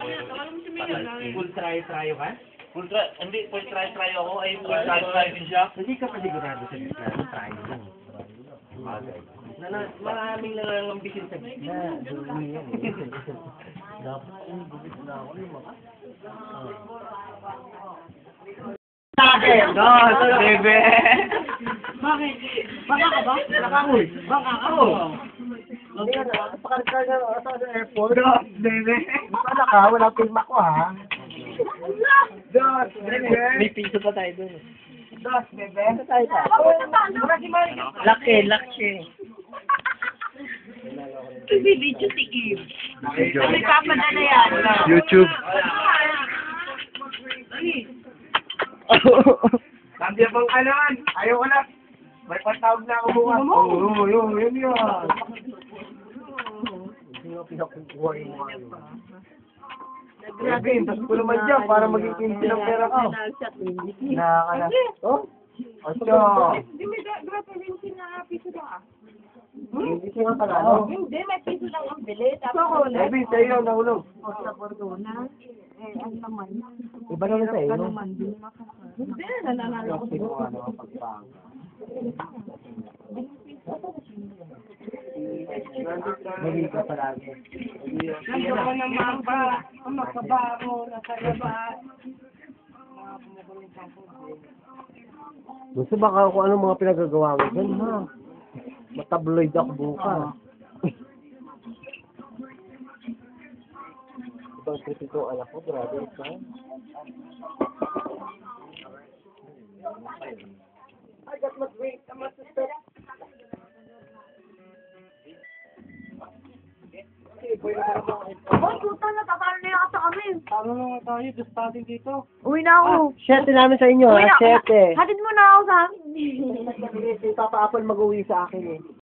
Full try ka? Hindi, full try ako, ay full try din siya. Hindi ka pa sigurado sa gitna. Try lang. Maraming nangangambisin sa gitna. Dumi yan. Dapat yung gubit na ako yung mga... Bakit? Bebe! Bakit? Baka ka ba? Nakakuy. Baka ka? Hindi ka na. Pakarkar na sa airport. Bebe! Wala ka. Walang film ako ha. Dos, bebe! May piso pa tayo dun. Dos, bebe! Laki. Kasi video si Eve. Ano ipapadala yan? YouTube. Sabi bang kanan? Ayaw ko na. May patawag na ako bukas. Oo, yun. Hindi nga pinakukuha yung mga yun. Grabe, tapos ko naman dyan para maging 15 ng pera ko. Nakakala. Oh? Ocho. Hindi siya nga pala. Hindi, may piso lang ang bili. Sabi, sa'yo, nahulog. Sa Cordona. Ano naman? Iba naman sa'yo. Hindi, nananalo ko. Hindi ka palagi. Nandoon naman ba? Ang makabaro, nasa labas. Gusto baka kung anong mga pinagagawa mo dyan, ha? Matabloid ako bukas. Ibang trip ito, anak ko, grabe ito. I got my drink, I'm not stop. Oh, puta, natatalo na yata kami. Talo na nga tayo, just starting dito. Uwi na ako. Siyete namin sa inyo, Uwi ha? na. Siyete. Hatid mo na ako sa amin. Si Papa Apple mag-uwi sa akin, eh.